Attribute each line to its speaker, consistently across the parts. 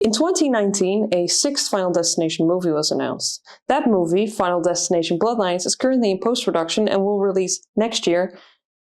Speaker 1: In 2019, a sixth Final Destination movie was announced. That movie, Final Destination Bloodlines, is currently in post-production and will release next year,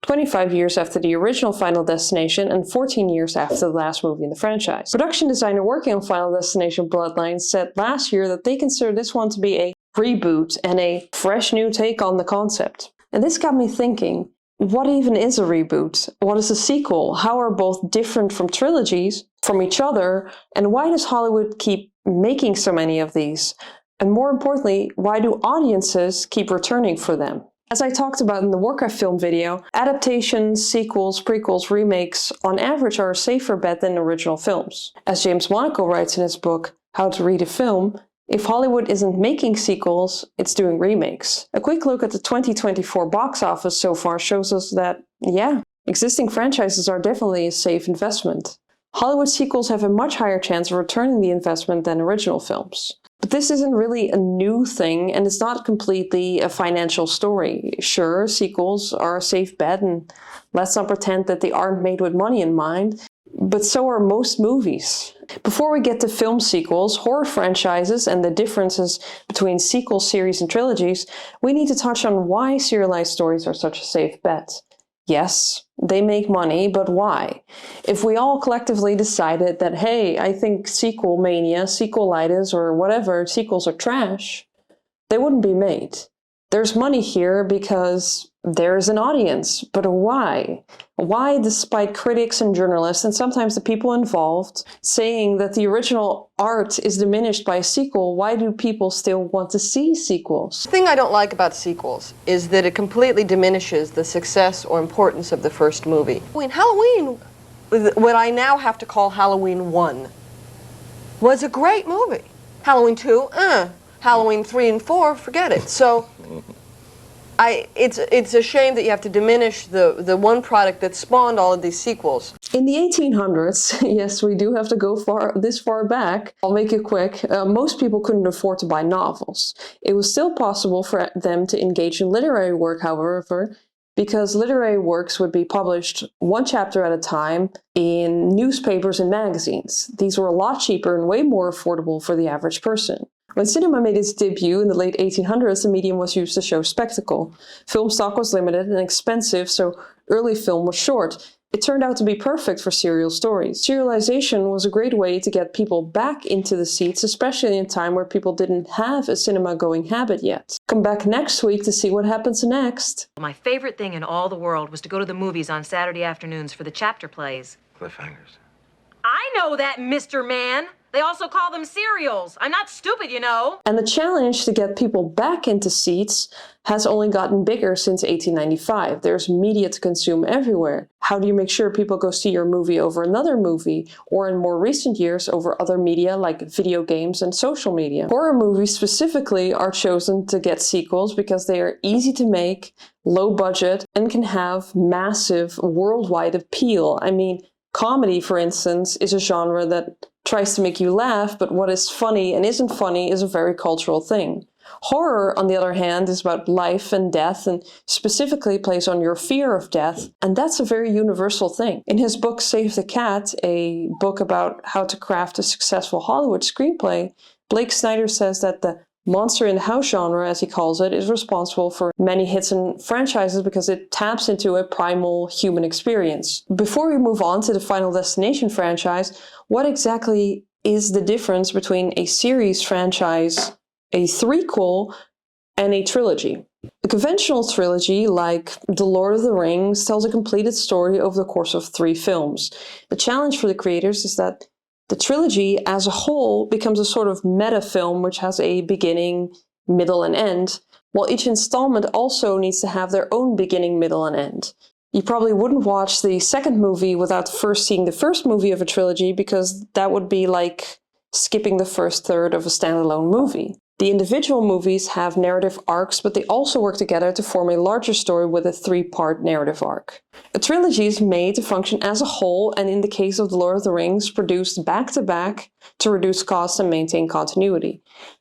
Speaker 1: 25 years after the original Final Destination and 14 years after the last movie in the franchise. Production designer working on Final Destination Bloodlines said last year that they consider this one to be a reboot and a fresh new take on the concept. And this got me thinking, what even is a reboot? What is a sequel? How are both different from trilogies, from each other? And why does Hollywood keep making so many of these? And more importantly, why do audiences keep returning for them? As I talked about in the Warcraft film video, adaptations, sequels, prequels, remakes, on average are a safer bet than original films. As James Monaco writes in his book, How to Read a Film, if Hollywood isn't making sequels, it's doing remakes. A quick look at the 2024 box office so far shows us that, yeah, existing franchises are definitely a safe investment. Hollywood sequels have a much higher chance of returning the investment than original films. But this isn't really a new thing, and it's not completely a financial story. Sure, sequels are a safe bet, and let's not pretend that they aren't made with money in mind, but so are most movies. Before we get to film sequels, horror franchises, and the differences between sequel series and trilogies, we need to touch on why serialized stories are such a safe bet. Yes, they make money, but why? If we all collectively decided that, hey, I think sequel mania, sequelitis, or whatever, sequels are trash, they wouldn't be made. There's money here because there's an audience, but why? Why, despite critics and journalists, and sometimes the people involved, saying that the original art is diminished by a sequel, why do people still want to see sequels?
Speaker 2: The thing I don't like about sequels is that it completely diminishes the success or importance of the first movie. Halloween, what I now have to call Halloween 1, was a great movie. Halloween 2, Halloween 3 and 4, forget it. So it's a shame that you have to diminish the one product that spawned all of these sequels.
Speaker 1: In the 1800s, yes, we do have to go this far back. I'll make it quick. Most people couldn't afford to buy novels. It was still possible for them to engage in literary work, however, because literary works would be published one chapter at a time in newspapers and magazines. These were a lot cheaper and way more affordable for the average person. When cinema made its debut in the late 1800s, the medium was used to show spectacle. Film stock was limited and expensive, so early film was short. It turned out to be perfect for serial stories. Serialization was a great way to get people back into the seats, especially in a time where people didn't have a cinema-going habit yet. Come back next week to see what happens next.
Speaker 3: My favorite thing in all the world was to go to the movies on Saturday afternoons for the chapter plays.
Speaker 4: Cliffhangers.
Speaker 3: I know that, Mr. Man! They also call them serials. I'm not stupid, you know.
Speaker 1: And the challenge to get people back into seats has only gotten bigger since 1895. There's media to consume everywhere. How do you make sure people go see your movie over another movie, or in more recent years over other media like video games and social media? Horror movies specifically are chosen to get sequels because they are easy to make, low budget, and can have massive worldwide appeal. I mean, comedy, for instance, is a genre that tries to make you laugh, but what is funny and isn't funny is a very cultural thing. Horror, on the other hand, is about life and death and specifically plays on your fear of death, and that's a very universal thing. In his book Save the Cat, a book about how to craft a successful Hollywood screenplay, Blake Snyder says that the monster in the house genre, as he calls it, is responsible for many hits and franchises because it taps into a primal human experience. Before we move on to the Final Destination franchise, what exactly is the difference between a series franchise, a threequel, and a trilogy? A conventional trilogy, like The Lord of the Rings, tells a completed story over the course of 3 films. The challenge for the creators is that the trilogy as a whole becomes a sort of meta film which has a beginning, middle, and end, while each installment also needs to have their own beginning, middle, and end. You probably wouldn't watch the second movie without first seeing the first movie of a trilogy because that would be like skipping the first third of a standalone movie. The individual movies have narrative arcs, but they also work together to form a larger story with a 3-part narrative arc. A trilogy is made to function as a whole, and in the case of The Lord of the Rings, produced back-to-back to reduce costs and maintain continuity.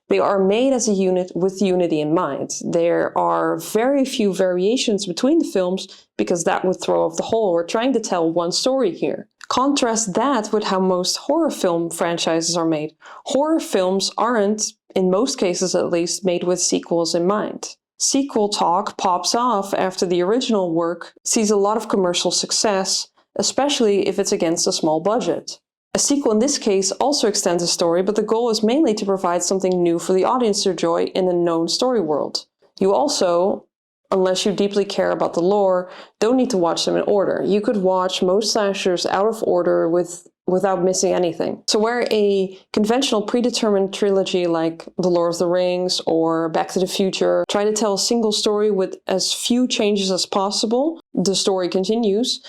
Speaker 1: They are made as a unit with unity in mind. There are very few variations between the films because that would throw off the whole. We're trying to tell one story here. Contrast that with how most horror film franchises are made. Horror films aren't, in most cases at least, made with sequels in mind. Sequel talk pops off after the original work sees a lot of commercial success, especially if it's against a small budget. A sequel in this case also extends a story, but the goal is mainly to provide something new for the audience to enjoy in a known story world. You also, unless you deeply care about the lore, don't need to watch them in order. You could watch most slashers out of order without missing anything. So where a conventional predetermined trilogy like The Lord of the Rings or Back to the Future try to tell a single story with as few changes as possible, the story continues.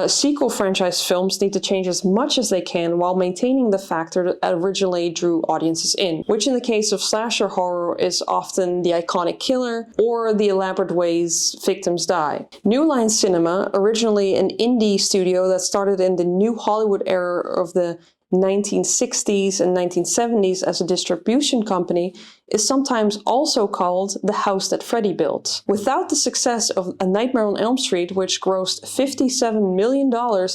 Speaker 1: Sequel franchise films need to change as much as they can while maintaining the factor that originally drew audiences in, which in the case of slasher horror is often the iconic killer or the elaborate ways victims die. New Line Cinema, originally an indie studio that started in the New Hollywood era of the 1960s and 1970s as a distribution company, is sometimes also called the house that Freddy built. Without the success of A Nightmare on Elm Street, which grossed $57 million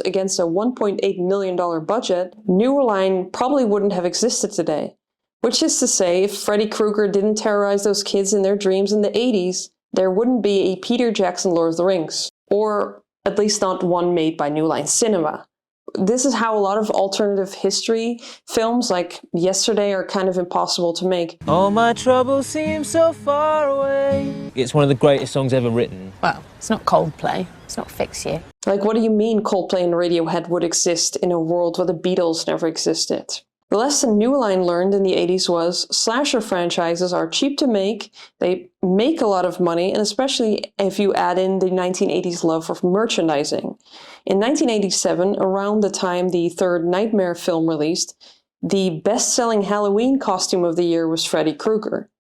Speaker 1: against a $1.8 million budget, New Line probably wouldn't have existed today. Which is to say, if Freddy Krueger didn't terrorize those kids in their dreams in the 80s, there wouldn't be a Peter Jackson Lord of the Rings. Or at least not one made by New Line Cinema. This is how a lot of alternative history films like Yesterday are kind of impossible to make.
Speaker 4: All my troubles seem so far away. It's one of the greatest songs ever written.
Speaker 5: Well, it's not Coldplay. It's not Fix You.
Speaker 1: Like, what do you mean Coldplay and Radiohead would exist in a world where the Beatles never existed? The lesson New Line learned in the 80s was slasher franchises are cheap to make, they make a lot of money, and especially if you add in the 1980s love of merchandising. In 1987, around the time the third Nightmare film released, the best-selling Halloween costume of the year was Freddy Krueger.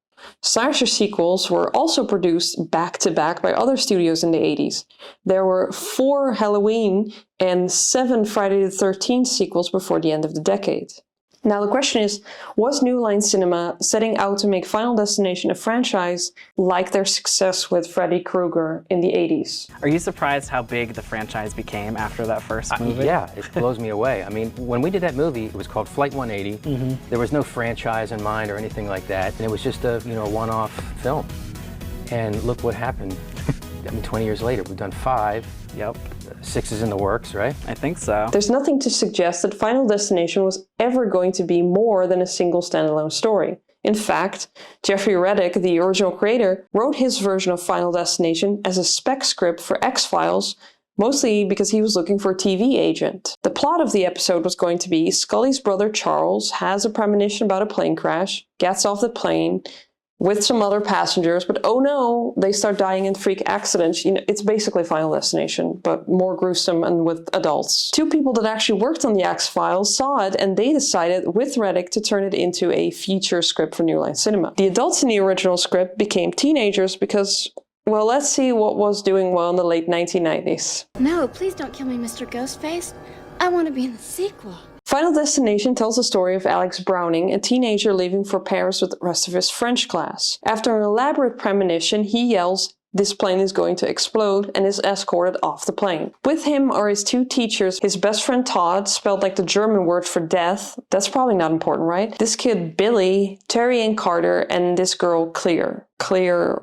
Speaker 1: Slasher sequels were also produced back-to-back by other studios in the 80s. There were 4 Halloween and 7 Friday the 13th sequels before the end of the decade. Now the question is, was New Line Cinema setting out to make Final Destination a franchise like their success with Freddy Krueger in the 80s?
Speaker 6: Are you surprised how big the franchise became after that first movie?
Speaker 7: Yeah, it blows me away. I mean, when we did that movie, it was called Flight 180. There was no franchise in mind or anything like that, and it was just a one-off film. And look what happened. I mean, 20 years later, we've done 5.
Speaker 6: Yep.
Speaker 7: 6 is in the works, right?
Speaker 6: I think so.
Speaker 1: There's nothing to suggest that Final Destination was ever going to be more than a single standalone story. In fact, Jeffrey Reddick, the original creator, wrote his version of Final Destination as a spec script for X-Files, mostly because he was looking for a TV agent. The plot of the episode was going to be Scully's brother Charles has a premonition about a plane crash, gets off the plane with some other passengers, but oh no, they start dying in freak accidents. It's basically Final Destination, but more gruesome and with adults. 2 people that actually worked on the X-Files saw it, and they decided, with Reddick, to turn it into a feature script for New Line Cinema. The adults in the original script became teenagers because, well, let's see what was doing well in the late 1990s.
Speaker 8: No, please don't kill me, Mr. Ghostface. I want to be in the sequel.
Speaker 1: Final Destination tells the story of Alex Browning, a teenager leaving for Paris with the rest of his French class. After an elaborate premonition, he yells, "This plane is going to explode," and is escorted off the plane. With him are his 2 teachers, his best friend Todd, spelled like the German word for death. That's probably not important, right? This kid Billy, Terry and Carter, and this girl Clear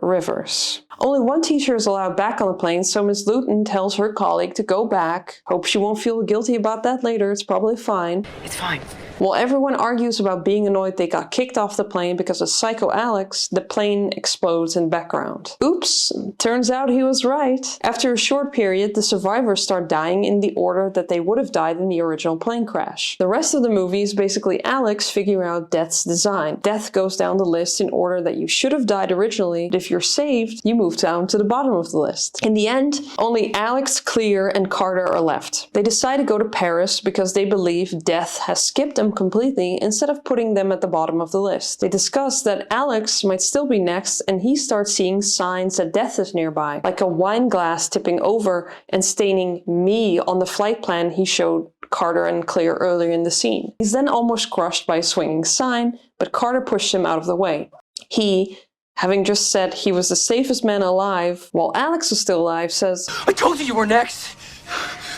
Speaker 1: Rivers. Only 1 teacher is allowed back on the plane, so Miss Luton tells her colleague to go back. Hope she won't feel guilty about that later, it's probably fine.
Speaker 6: It's fine.
Speaker 1: While everyone argues about being annoyed they got kicked off the plane because of Psycho Alex, the plane explodes in the background. Oops, turns out he was right. After a short period, the survivors start dying in the order that they would have died in the original plane crash. The rest of the movie is basically Alex figuring out death's design. Death goes down the list in order that you should have died originally, but if you're saved, you move down to the bottom of the list. In the end, only Alex, Clear, and Carter are left. They decide to go to Paris because they believe death has skipped them completely instead of putting them at the bottom of the list. They discuss that Alex might still be next, and he starts seeing signs that death is nearby, like a wine glass tipping over and staining me on the flight plan he showed Carter and Clear earlier in the scene. He's then almost crushed by a swinging sign, but Carter pushed him out of the way. He, having just said he was the safest man alive, while Alex was still alive, says,
Speaker 4: I told you were next!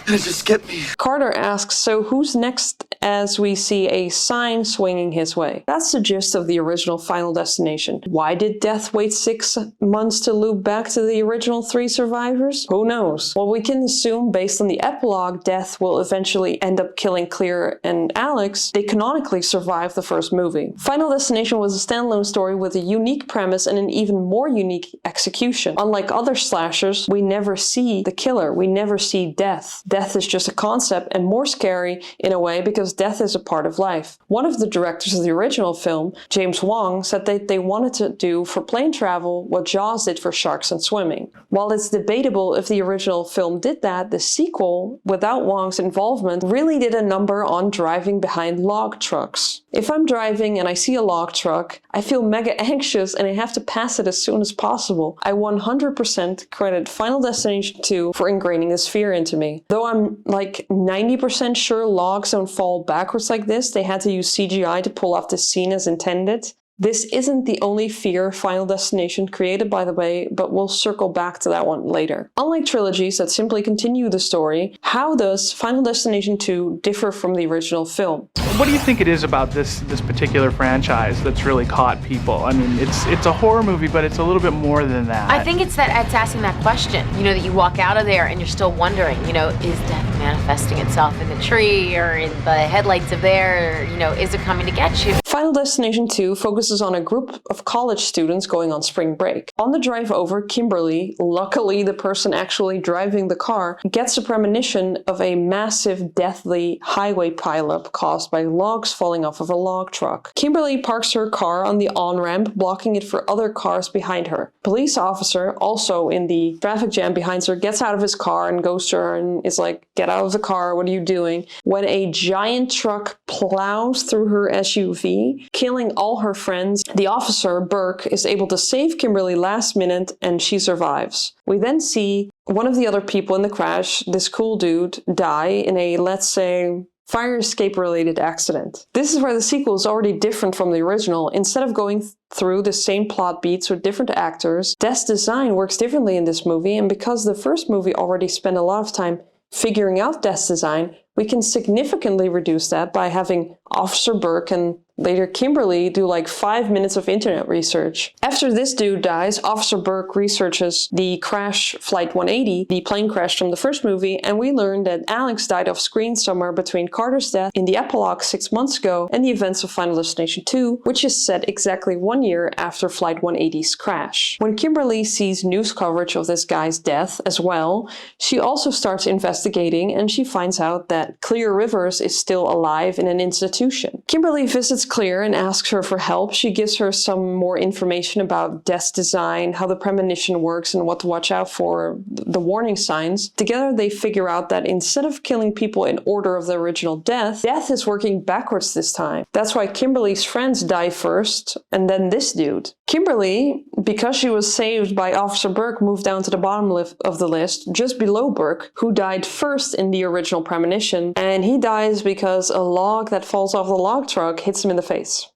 Speaker 9: Just get me.
Speaker 1: Carter asks, so who's next, as we see a sign swinging his way. That's the gist of the original Final Destination. Why did Death wait 6 months to loop back to the original 3 survivors? Who knows? Well, we can assume, based on the epilogue, Death will eventually end up killing Clear and Alex. They canonically survived the first movie. Final Destination was a standalone story with a unique premise and an even more unique execution. Unlike other slashers, we never see the killer. We never see Death. Death is just a concept and more scary in a way because death is a part of life. One of the directors of the original film, James Wong, said that they wanted to do for plane travel what Jaws did for sharks and swimming. While it's debatable if the original film did that, the sequel, without Wong's involvement, really did a number on driving behind log trucks. If I'm driving and I see a log truck, I feel mega anxious and I have to pass it as soon as possible. I 100% credit Final Destination 2 for ingraining this fear into me. Though I'm like 90% sure logs don't fall backwards like this, they had to use CGI to pull off this scene as intended. This isn't the only fear Final Destination created, by the way, but we'll circle back to that one later. Unlike trilogies that simply continue the story, how does Final Destination 2 differ from the original film?
Speaker 10: What do you think it is about this particular franchise that's really caught people? I mean, it's a horror movie, but it's a little bit more than that.
Speaker 5: I think it's asking that question, that you walk out of there and you're still wondering, is death manifesting itself in the tree or in the headlights of there, or, is it coming to get you?
Speaker 1: Final Destination 2 focuses on a group of college students going on spring break. On the drive over, Kimberly, luckily the person actually driving the car, gets a premonition of a massive, deathly highway pileup caused by logs falling off of a log truck. Kimberly parks her car on the on-ramp, blocking it for other cars behind her. Police officer, also in the traffic jam behind her, gets out of his car and goes to her and is like, "Get out of the car, what are you doing?" When a giant truck plows through her SUV, killing all her friends, the officer, Burke, is able to save Kimberly last minute and she survives. We then see one of the other people in the crash, this cool dude, die in a, let's say, fire escape related accident. This is where the sequel is already different from the original. Instead of going through the same plot beats with different actors, Death's design works differently in this movie, and because the first movie already spent a lot of time figuring out Death's design, we can significantly reduce that by having Officer Burke and later Kimberly do like 5 minutes of internet research. After this dude dies, Officer Burke researches the crash Flight 180, the plane crash from the first movie, and we learn that Alex died off screen somewhere between Carter's death in the epilogue 6 months ago and the events of Final Destination 2, which is set exactly 1 year after Flight 180's crash. When Kimberly sees news coverage of this guy's death as well, she also starts investigating and she finds out that Clear Rivers is still alive in an institution. Kimberly visits Clear and asks her for help. She gives her some more information about Death's design, how the premonition works, and what to watch out for, the warning signs. Together they figure out that instead of killing people in order of the original death, Death is working backwards this time. That's why Kimberly's friends die first, and then this dude. Kimberly, because she was saved by Officer Burke, moved down to the bottom of the list, just below Burke, who died first in the original premonition, and he dies because a log that falls off the log truck hits him in the face.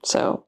Speaker 1: So,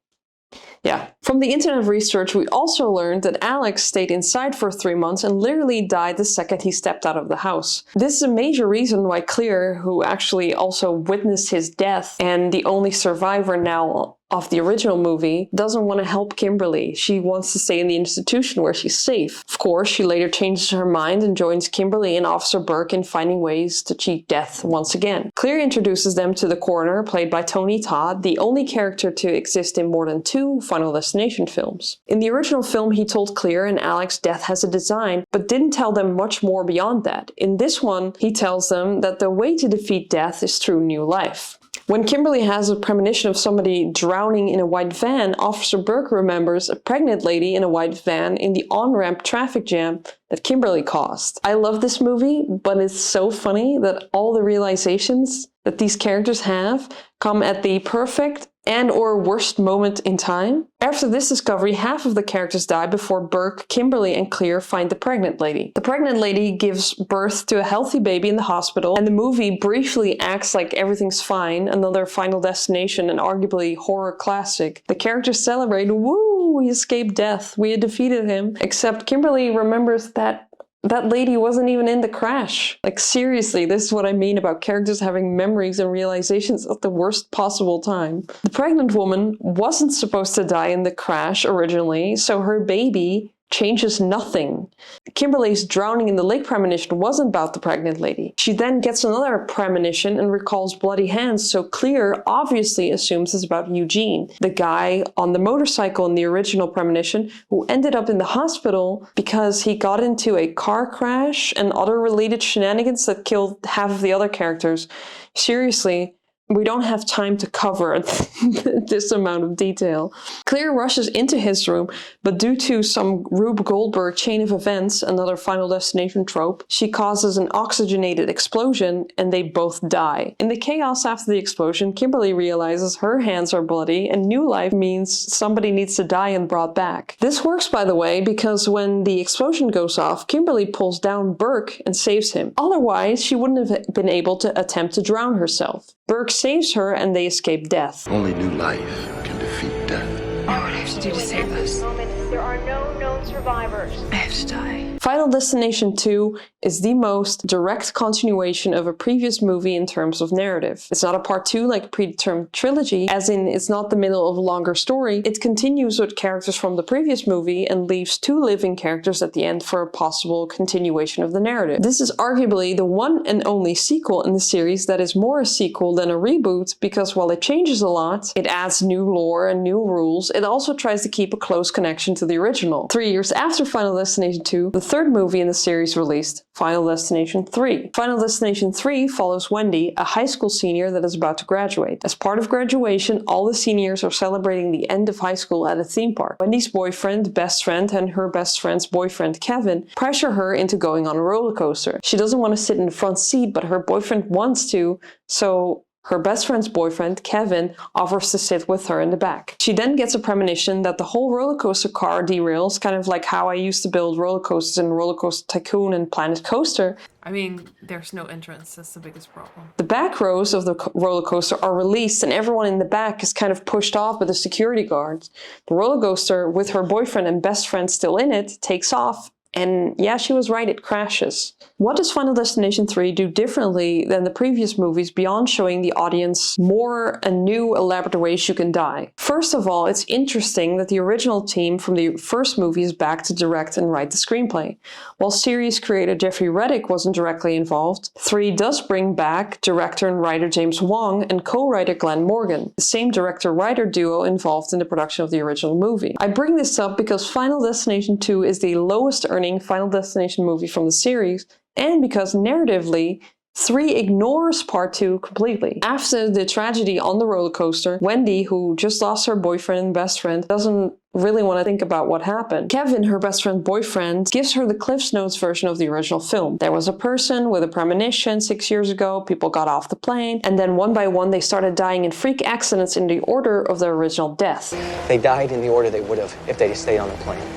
Speaker 1: yeah. From the internet research, we also learned that Alex stayed inside for 3 months and literally died the second he stepped out of the house. This is a major reason why Clear, who actually also witnessed his death and the only survivor now of the original movie, doesn't want to help Kimberly. She wants to stay in the institution where she's safe. Of course, she later changes her mind and joins Kimberly and Officer Burke in finding ways to cheat Death once again. Clear introduces them to the coroner, played by Tony Todd, the only character to exist in more than 2 Final Destination films. In the original film, he told Clear and Alex Death has a design, but didn't tell them much more beyond that. In this one, he tells them that the way to defeat Death is through new life. When Kimberly has a premonition of somebody drowning in a white van, Officer Burke remembers a pregnant lady in a white van in the on-ramp traffic jam that Kimberly caused. I love this movie, but it's so funny that all the realizations that these characters have come at the perfect and/or worst moment in time. After this discovery, half of the characters die before Burke, Kimberly, and Clear find the pregnant lady. The pregnant lady gives birth to a healthy baby in the hospital, and the movie briefly acts like everything's fine, another Final Destination and arguably horror classic. The characters celebrate, "Woo, we escaped death, we had defeated him," except Kimberly remembers that That lady wasn't even in the crash. Like, seriously, this is what I mean about characters having memories and realizations at the worst possible time. The pregnant woman wasn't supposed to die in the crash originally, so her baby changes nothing. Kimberly's drowning in the lake premonition wasn't about the pregnant lady. She then gets another premonition and recalls bloody hands, so Clear obviously assumes it's about Eugene, the guy on the motorcycle in the original premonition who ended up in the hospital because he got into a car crash and other related shenanigans that killed half of the other characters. Seriously, we don't have time to cover this amount of detail. Clear rushes into his room, but due to some Rube Goldberg chain of events, another Final Destination trope, she causes an oxygenated explosion and they both die. In the chaos after the explosion, Kimberly realizes her hands are bloody and new life means somebody needs to die and brought back. This works, by the way, because when the explosion goes off, Kimberly pulls down Burke and saves him. Otherwise, she wouldn't have been able to attempt to drown herself. Burke saves her and they escape death.
Speaker 9: Only new life can defeat death.
Speaker 8: What would I have to do to save us?
Speaker 3: There are no known survivors.
Speaker 8: I have to die.
Speaker 1: Final Destination 2 is the most direct continuation of a previous movie in terms of narrative. It's not a part 2 like a predetermined trilogy, as in it's not the middle of a longer story. It continues with characters from the previous movie and leaves 2 living characters at the end for a possible continuation of the narrative. This is arguably the one and only sequel in the series that is more a sequel than a reboot, because while it changes a lot, it adds new lore and new rules, it also tries to keep a close connection to the original. 3 years after Final Destination 2, the third movie in the series released, Final Destination 3. Final Destination 3 follows Wendy, a high school senior that is about to graduate. As part of graduation, all the seniors are celebrating the end of high school at a theme park. Wendy's boyfriend, best friend, and her best friend's boyfriend, Kevin, pressure her into going on a roller coaster. She doesn't want to sit in the front seat, but her boyfriend wants to, so her best friend's boyfriend, Kevin, offers to sit with her in the back. She then gets a premonition that the whole roller coaster car derails, kind of like how I used to build roller coasters in Roller Coaster Tycoon and Planet Coaster.
Speaker 11: I mean, there's no entrance, that's the biggest problem.
Speaker 1: The back rows of the roller coaster are released and everyone in the back is kind of pushed off by the security guards. The roller coaster, with her boyfriend and best friend still in it, takes off. And yeah, she was right, it crashes. What does Final Destination 3 do differently than the previous movies beyond showing the audience more and new elaborate ways you can die? First of all, it's interesting that the original team from the first movie is back to direct and write the screenplay. While series creator Jeffrey Reddick wasn't directly involved, 3 does bring back director and writer James Wong and co-writer Glenn Morgan, the same director-writer duo involved in the production of the original movie. I bring this up because Final Destination 2 is the lowest earning Final Destination movie from the series, and because narratively, 3 ignores part 2 completely. After the tragedy on the roller coaster, Wendy, who just lost her boyfriend and best friend, doesn't really want to think about what happened. Kevin, her best friend's boyfriend, gives her the Cliff's Notes version of the original film. There was a person with a premonition 6 years ago, people got off the plane, and then one by one they started dying in freak accidents in the order of their original death.
Speaker 12: They died in the order they would have if they'd stayed on the plane.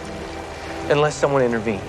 Speaker 12: Unless someone intervened,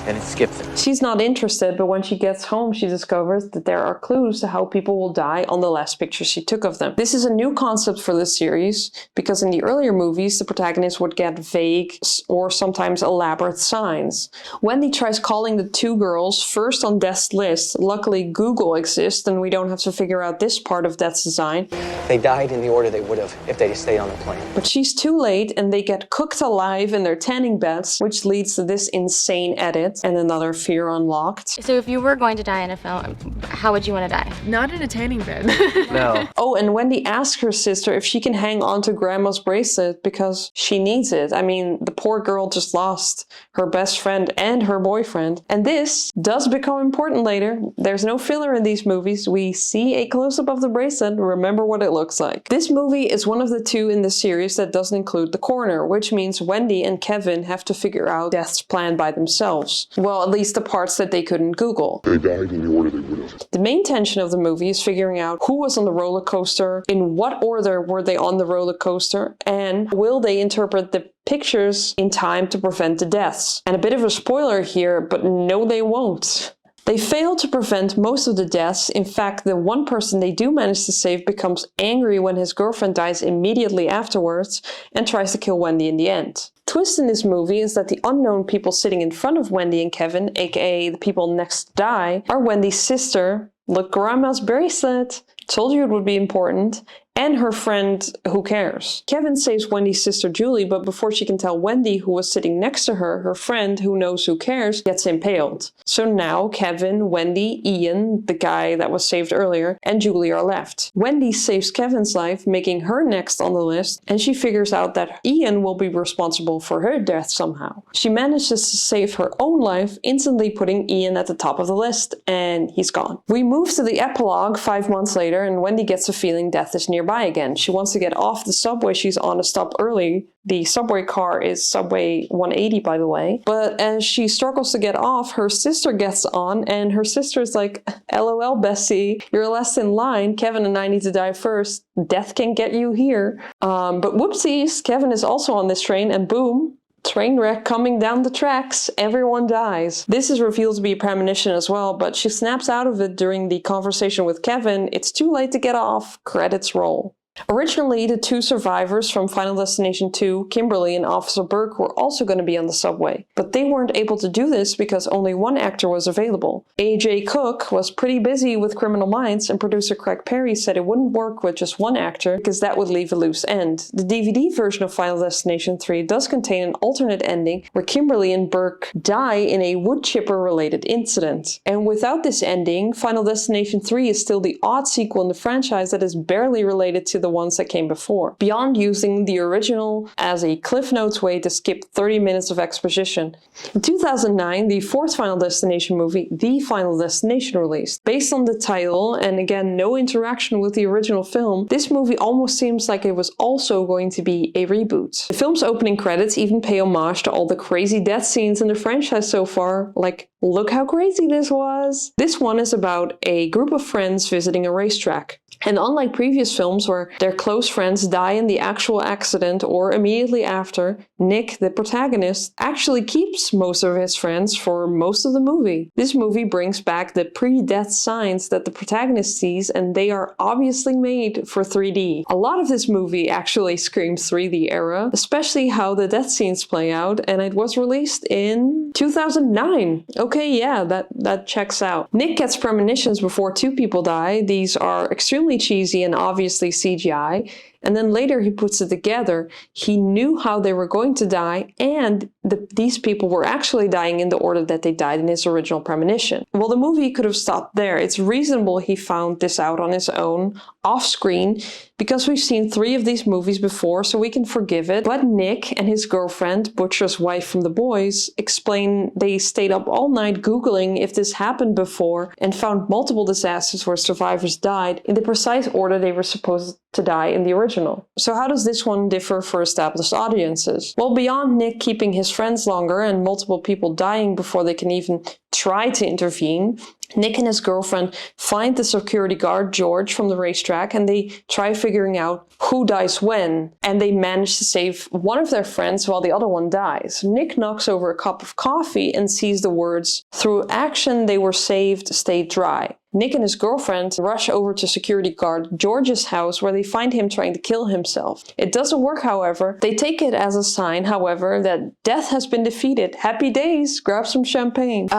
Speaker 12: and it skipped them.
Speaker 1: She's not interested, but when she gets home, she discovers that there are clues to how people will die on the last picture she took of them. This is a new concept for this series, because in the earlier movies, the protagonist would get vague or sometimes elaborate signs. Wendy tries calling the 2 girls first on Death's list. Luckily, Google exists, and we don't have to figure out this part of Death's design.
Speaker 12: They died in the order they would have if they'd stayed on the plane.
Speaker 1: But she's too late, and they get cooked alive in their tanning beds, which leads to this insane edit and another fear unlocked.
Speaker 8: So if you were going to die in a film, how would you want to die?
Speaker 11: Not in a tanning bed.
Speaker 12: No.
Speaker 1: Oh, and Wendy asks her sister if she can hang on to Grandma's bracelet because she needs it. I mean, the poor girl just lost her best friend and her boyfriend. And this does become important later. There's no filler in these movies. We see a close-up of the bracelet, remember what it looks like. This movie is one of the 2 in the series that doesn't include the coroner, which means Wendy and Kevin have to figure out Death's plan by themselves. Well, at least the parts that they couldn't Google.
Speaker 9: They died in the order they would have.
Speaker 1: The main tension of the movie is figuring out who was on the roller coaster, in what order were they on the roller coaster, and will they interpret the pictures in time to prevent the deaths. And a bit of a spoiler here, but no they won't. They fail to prevent most of the deaths. In fact, the one person they do manage to save becomes angry when his girlfriend dies immediately afterwards and tries to kill Wendy in the end. Twist in this movie is that the unknown people sitting in front of Wendy and Kevin, aka the people next to die, are Wendy's sister, look, grandma's bracelet, told you it would be important, and her friend Who Cares. Kevin saves Wendy's sister Julie, but before she can tell Wendy who was sitting next to her, her friend Who Knows Who Cares gets impaled. So now Kevin, Wendy, Ian, the guy that was saved earlier, and Julie are left. Wendy saves Kevin's life, making her next on the list, and she figures out that Ian will be responsible for her death somehow. She manages to save her own life, instantly putting Ian at the top of the list, and he's gone. We move to the epilogue 5 months later, and Wendy gets a feeling death is nearby again. She wants to get off the subway she's on to stop early. The subway car is subway 180, by the way. But as she struggles to get off, her sister gets on, and her sister's like, LOL, Bessie, you're last in line. Kevin and I need to die first. Death can get you here. But whoopsies, Kevin is also on this train, and boom, train wreck coming down the tracks, everyone dies. This is revealed to be a premonition as well, but she snaps out of it during the conversation with Kevin. It's too late to get off. Credits roll. Originally, the two survivors from Final Destination 2, Kimberly and Officer Burke, were also going to be on the subway. But they weren't able to do this because only one actor was available. A.J. Cook was pretty busy with Criminal Minds, and producer Craig Perry said it wouldn't work with just one actor because that would leave a loose end. The DVD version of Final Destination 3 does contain an alternate ending where Kimberly and Burke die in a wood chipper related incident. And without this ending, Final Destination 3 is still the odd sequel in the franchise that is barely related to the ones that came before, beyond using the original as a Cliff Notes way to skip 30 minutes of exposition. In 2009, the fourth Final Destination movie, The Final Destination, released. Based on the title, and again no interaction with the original film, this movie almost seems like it was also going to be a reboot. The film's opening credits even pay homage to all the crazy death scenes in the franchise so far, like, look how crazy this was! This one is about a group of friends visiting a racetrack. And unlike previous films where their close friends die in the actual accident or immediately after, Nick, the protagonist, actually keeps most of his friends for most of the movie. This movie brings back the pre-death signs that the protagonist sees, and they are obviously made for 3D. A lot of this movie actually screams 3D era, especially how the death scenes play out, and it was released in 2009. Okay, yeah, that checks out. Nick gets premonitions before two people die. These are extremely cheesy and obviously CGI, and then later he puts it together. He knew how they were going to die, and these people were actually dying in the order that they died in his original premonition. Well, the movie could have stopped there. It's reasonable he found this out on his own, off screen, because we've seen 3 of these movies before, so we can forgive it. But Nick and his girlfriend, Butcher's wife from The Boys, explain they stayed up all night Googling if this happened before and found multiple disasters where survivors died in the precise order they were supposed to die in the original. So how does this one differ for established audiences? Well, beyond Nick keeping his friends longer and multiple people dying before they can even try to intervene, Nick and his girlfriend find the security guard, George, from the racetrack, and they try figuring out who dies when, and they manage to save one of their friends while the other one dies. Nick knocks over a cup of coffee and sees the words, "Through action they were saved, stay dry." Nick and his girlfriend rush over to security guard George's house, where they find him trying to kill himself. It doesn't work, however. They take it as a sign, however, that death has been defeated. Happy days, grab some champagne.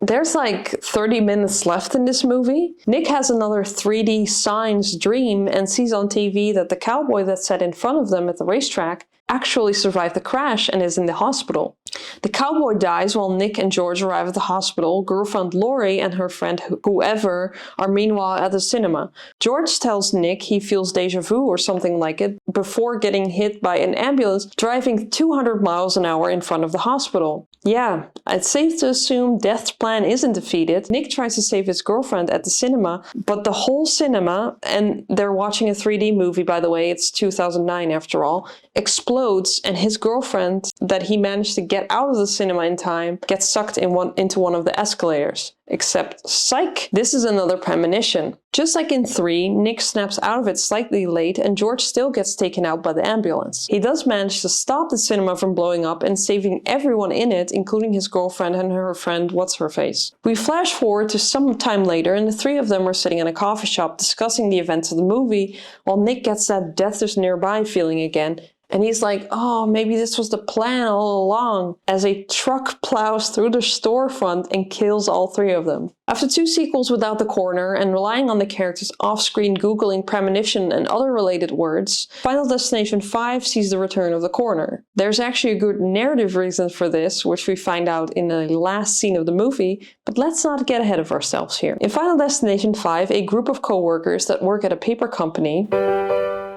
Speaker 1: There's like 30 minutes left in this movie. Nick has another 3D Signs dream and sees on TV that the cowboy that sat in front of them at the racetrack actually survived the crash and is in the hospital. The cowboy dies while Nick and George arrive at the hospital. Girlfriend Lori and her friend whoever are meanwhile at the cinema. George tells Nick he feels deja vu or something like it before getting hit by an ambulance driving 200 miles an hour in front of the hospital. Yeah, it's safe to assume Death's plan isn't defeated. Nick tries to save his girlfriend at the cinema, but the whole cinema, and they're watching a 3D movie, by the way, it's 2009 after all, explodes explodes, and his girlfriend that he managed to get out of the cinema in time gets sucked into one of the escalators. Except, psych, this is another premonition. Just like in 3, Nick snaps out of it slightly late and George still gets taken out by the ambulance. He does manage to stop the cinema from blowing up and saving everyone in it, including his girlfriend and her friend What's-Her-Face. We flash forward to some time later and the three of them are sitting in a coffee shop discussing the events of the movie while Nick gets that death is nearby feeling again. And he's like, oh, maybe this was the plan all along, as a truck plows through the storefront and kills all three of them. After 2 sequels without the coroner and relying on the characters off-screen googling premonition and other related words, Final Destination 5 sees the return of the coroner. There's actually a good narrative reason for this, which we find out in the last scene of the movie, but let's not get ahead of ourselves here. In Final Destination 5, a group of co-workers that work at a paper company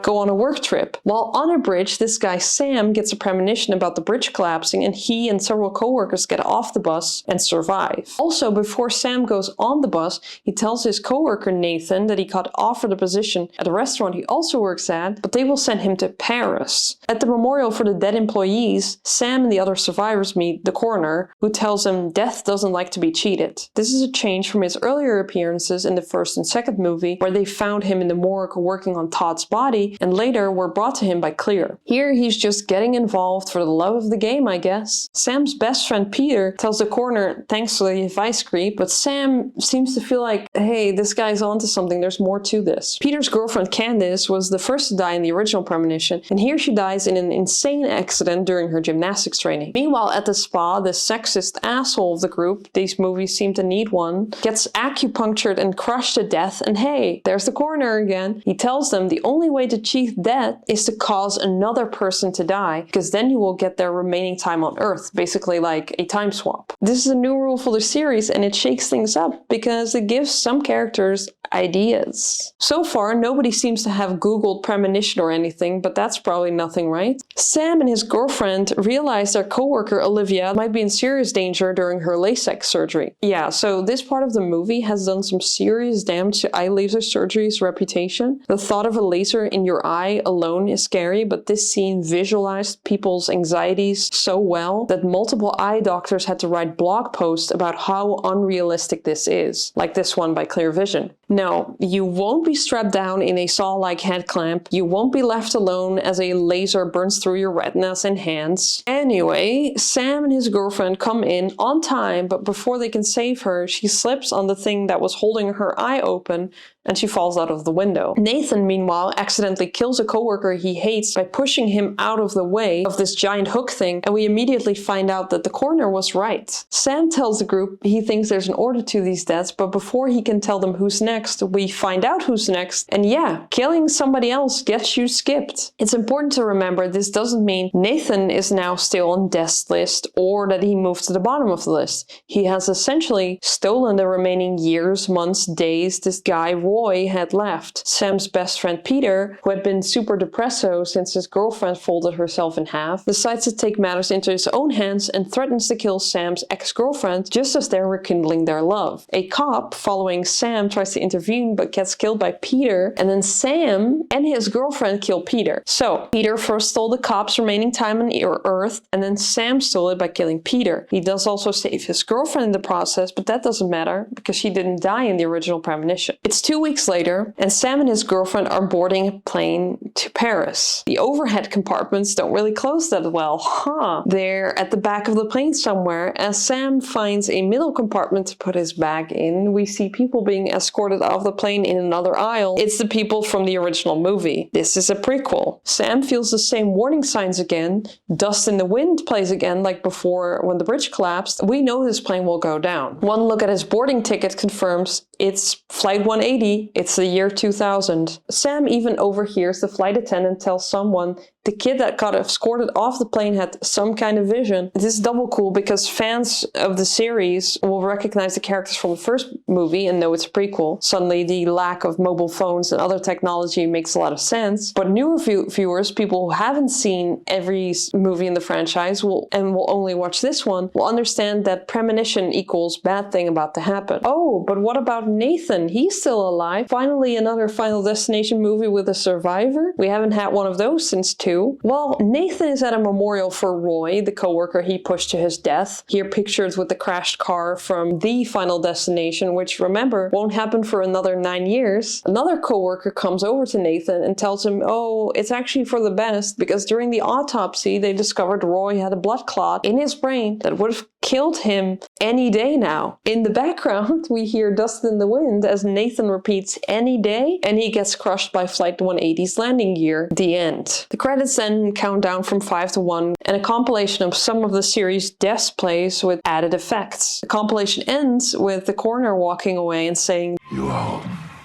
Speaker 1: go on a work trip. While on a bridge, this guy Sam gets a premonition about the bridge collapsing and he and several co-workers get off the bus and survive. Also, before Sam goes on the bus, he tells his co-worker Nathan that he got offered a position at a restaurant he also works at, but they will send him to Paris. At the memorial for the dead employees, Sam and the other survivors meet the coroner, who tells him death doesn't like to be cheated. This is a change from his earlier appearances in the first and second movie, where they found him in the morgue working on Todd's body, and later were brought to him by Clear. Here he's just getting involved for the love of the game, I guess. Sam's best friend Peter tells the coroner thanks for the advice creep, but Sam seems to feel like, hey, this guy's onto something, there's more to this. Peter's girlfriend Candace was the first to die in the original premonition, and here she dies in an insane accident during her gymnastics training. Meanwhile, at the spa, the sexist asshole of the group, these movies seem to need one, gets acupunctured and crushed to death, and hey, there's the coroner again. He tells them the only way to achieve death is to cause another person to die, because then you will get their remaining time on Earth, basically like a time swap. This is a new rule for the series and it shakes things up because it gives some characters ideas. So far, nobody seems to have Googled premonition or anything, but that's probably nothing, right? Sam and his girlfriend realize their co-worker Olivia might be in serious danger during her LASIK surgery. Yeah, so this part of the movie has done some serious damage to eye laser surgery's reputation. The thought of a laser in your eye alone is scary, but this scene visualized people's anxieties so well that multiple eye doctors had to write blog posts about how unrealistic this is, like this one by Clear Vision. No, you won't be strapped down in a saw-like head clamp. You won't be left alone as a laser burns through your retinas and hands. Anyway, Sam and his girlfriend come in on time, but before they can save her, she slips on the thing that was holding her eye open and she falls out of the window. Nathan, meanwhile, accidentally kills a coworker he hates by pushing him out of the way of this giant hook thing, and we immediately find out that the coroner was right. Sam tells the group he thinks there's an order to these deaths, but before he can tell them who's next, we find out who's next, and yeah, killing somebody else gets you skipped. It's important to remember this doesn't mean Nathan is now still on death's list or that he moved to the bottom of the list. He has essentially stolen the remaining years, months, days this guy Roy had left. Sam's best friend Peter, who had been super depresso since his girlfriend folded herself in half, decides to take matters into his own hands and threatens to kill Sam's ex-girlfriend just as they're rekindling their love. A cop following Sam tries to intervene but gets killed by Peter, and then Sam and his girlfriend kill Peter. So, Peter first stole the cop's remaining time on Earth, and then Sam stole it by killing Peter. He does also save his girlfriend in the process, but that doesn't matter because she didn't die in the original premonition. It's 2 weeks later, and Sam and his girlfriend are boarding a plane to Paris. The overhead compartments don't really close that well, huh? They're at the back of the plane somewhere. As Sam finds a middle compartment to put his bag in, we see people being escorted off the plane in another aisle. It's the people from the original movie. This is a prequel. Sam feels the same warning signs again. Dust in the wind plays again like before when the bridge collapsed. We know this plane will go down. One look at his boarding ticket confirms it's Flight 180. It's the year 2000. Sam even overhears the flight attendant tell someone the kid that got escorted off the plane had some kind of vision. This is double cool because fans of the series will recognize the characters from the first movie and know it's a prequel. Suddenly the lack of mobile phones and other technology makes a lot of sense. But newer viewers, people who haven't seen every movie in the franchise will only watch this one, will understand that premonition equals bad thing about to happen. Oh, but what about Nathan? He's still alive. Finally, another Final Destination movie with a survivor. We haven't had one of those since 2. Well, Nathan is at a memorial for Roy, the coworker he pushed to his death, here pictured with the crashed car from the Final Destination, which, remember, won't happen for another 9 years. Another coworker comes over to Nathan and tells him, oh, it's actually for the best, because during the autopsy they discovered Roy had a blood clot in his brain that would have killed him any day now. In the background, we hear Dust in the Wind as Nathan repeats any day, and he gets crushed by Flight 180's landing gear. The end. The credits then count down from 5 to 1, and a compilation of some of the series' deaths plays with added effects. The compilation ends with the coroner walking away and saying,
Speaker 9: You all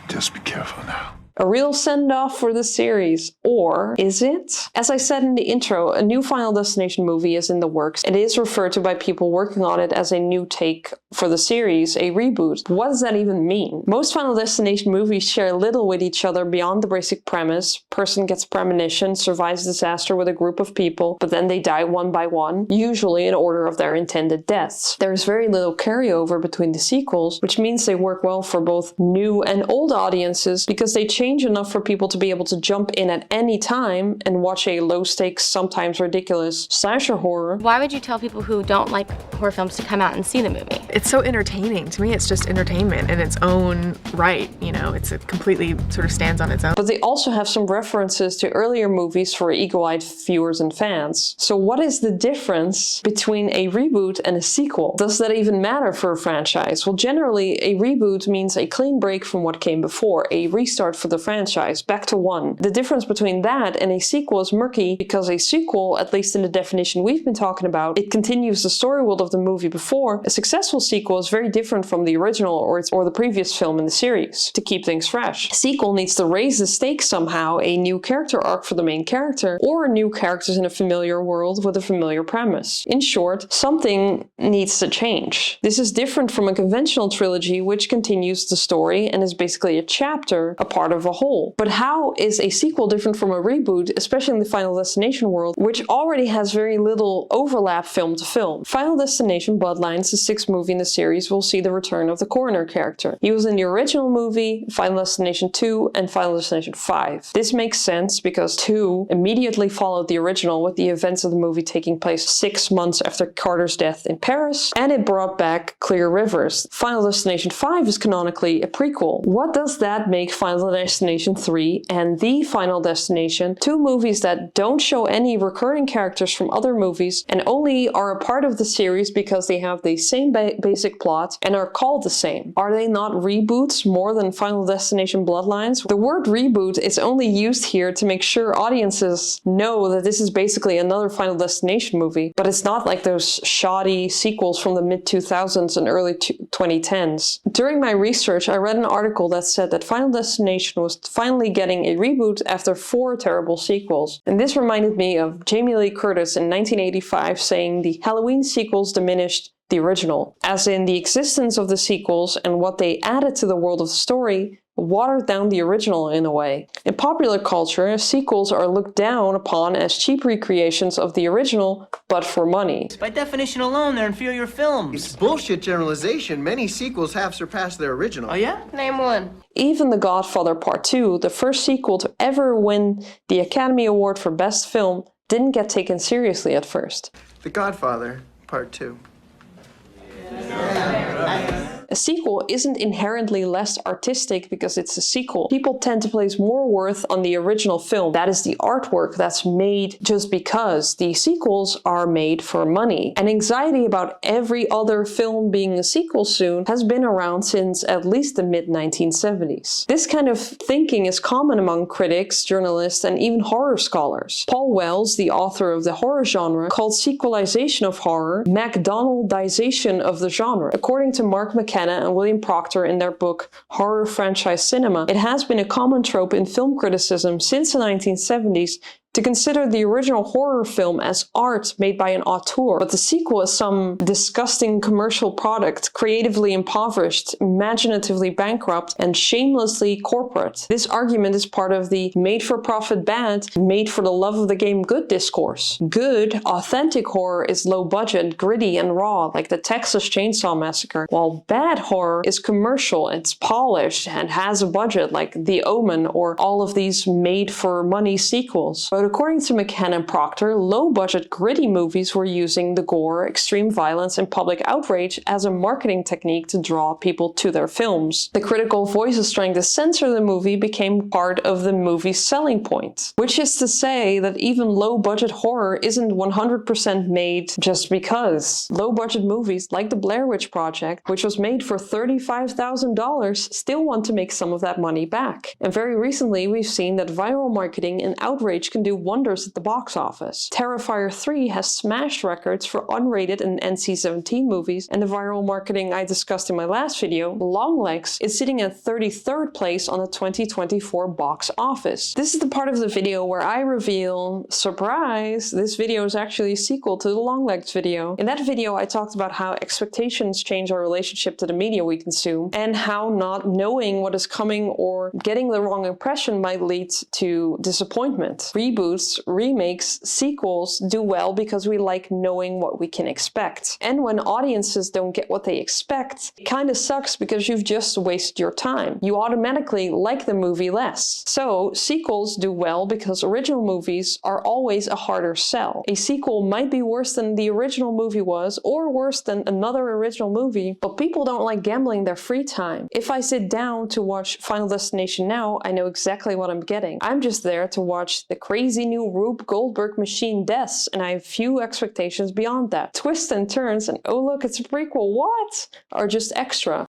Speaker 9: just be careful now.
Speaker 1: A real send-off for the series. Or is it? As I said in the intro, a new Final Destination movie is in the works. It is referred to by people working on it as a new take for the series, a reboot. What does that even mean? Most Final Destination movies share little with each other beyond the basic premise. Person gets premonition, survives disaster with a group of people, but then they die one by one, usually in order of their intended deaths. There's very little carryover between the sequels, which means they work well for both new and old audiences because they change enough for people to be able to jump in at any time and watch a low-stakes, sometimes ridiculous slasher horror.
Speaker 8: Why would you tell people who don't like horror films to come out and see the movie?
Speaker 11: It's so entertaining. To me, it's just entertainment in its own right. You know, it's a completely sort of stands on its own.
Speaker 1: But they also have some references to earlier movies for eagle-eyed viewers and fans. So what is the difference between a reboot and a sequel? Does that even matter for a franchise? Well, generally, a reboot means a clean break from what came before, a restart for the franchise, back to one. The difference between that and a sequel is murky because a sequel, at least in the definition we've been talking about, it continues the story world of the movie before. A successful sequel is very different from the original or the previous film in the series to keep things fresh. A sequel needs to raise the stakes somehow, a new character arc for the main character, or new characters in a familiar world with a familiar premise. In short, something needs to change. This is different from a conventional trilogy which continues the story and is basically a chapter, a part of a whole. But how is a sequel different from a reboot, especially in the Final Destination world, which already has very little overlap film to film? Final Destination Bloodlines, the 6th movie in the series, will see the return of the coroner character. He was in the original movie, Final Destination 2, and Final Destination 5. This makes sense because 2 immediately followed the original with the events of the movie taking place 6 months after Carter's death in Paris, and it brought back Clear Rivers. Final Destination 5 is canonically a prequel. What does that make Final Destination 3 and The Final Destination, 2 movies that don't show any recurring characters from other movies and only are a part of the series because they have the same basic plot and are called the same? Are they not reboots more than Final Destination Bloodlines? The word reboot is only used here to make sure audiences know that this is basically another Final Destination movie, but it's not like those shoddy sequels from the mid-2000s and early 2010s. During my research, I read an article that said that Final Destination was finally getting a reboot after 4 terrible sequels. And this reminded me of Jamie Lee Curtis in 1985 saying the Halloween sequels diminished the original, as in the existence of the sequels and what they added to the world of the story watered down the original in a way. In popular culture, sequels are looked down upon as cheap recreations of the original, but for money.
Speaker 4: By definition alone, they're inferior films.
Speaker 12: It's bullshit generalization. Many sequels have surpassed their original.
Speaker 4: Oh yeah?
Speaker 2: Name one.
Speaker 1: Even The Godfather Part 2, the first sequel to ever win the Academy Award for Best Film, didn't get taken seriously at first.
Speaker 12: The Godfather Part 2.
Speaker 1: A sequel isn't inherently less artistic because it's a sequel. People tend to place more worth on the original film. That is the artwork that's made just because. The sequels are made for money. And anxiety about every other film being a sequel soon has been around since at least the mid-1970s. This kind of thinking is common among critics, journalists, and even horror scholars. Paul Wells, the author of the horror genre, called sequelization of horror McDonaldization of the genre. According to Mark McKenna and William Proctor in their book Horror Franchise Cinema, it has been a common trope in film criticism since the 1970s To consider the original horror film as art made by an auteur, but the sequel as some disgusting commercial product, creatively impoverished, imaginatively bankrupt, and shamelessly corporate. This argument is part of the made-for-profit bad, made-for-the-love-of-the-game good discourse. Good, authentic horror is low-budget, gritty, and raw, like the Texas Chainsaw Massacre, while bad horror is commercial, it's polished, and has a budget, like The Omen or all of these made-for-money sequels. But according to McCann and Proctor, low-budget, gritty movies were using the gore, extreme violence, and public outrage as a marketing technique to draw people to their films. The critical voices trying to censor the movie became part of the movie's selling point, which is to say that even low-budget horror isn't 100% made just because. Low-budget movies like The Blair Witch Project, which was made for $35,000, still want to make some of that money back. And very recently, we've seen that viral marketing and outrage can do wonders at the box office. Terrifier 3 has smashed records for unrated and NC-17 movies, and the viral marketing I discussed in my last video, Longlegs, is sitting at 33rd place on the 2024 box office. This is the part of the video where I reveal, surprise, this video is actually a sequel to the Longlegs video. In that video, I talked about how expectations change our relationship to the media we consume, and how not knowing what is coming or getting the wrong impression might lead to disappointment. Reboots, remakes, sequels do well because we like knowing what we can expect. And when audiences don't get what they expect, it kinda sucks because you've just wasted your time. You automatically like the movie less. So sequels do well because original movies are always a harder sell. A sequel might be worse than the original movie was, or worse than another original movie, but people don't like gambling their free time. If I sit down to watch Final Destination now, I know exactly what I'm getting. I'm just there to watch the crazy new Rube Goldberg machine deaths, and I have few expectations beyond that. Twists and turns and oh look, it's a prequel, what? Are just extra.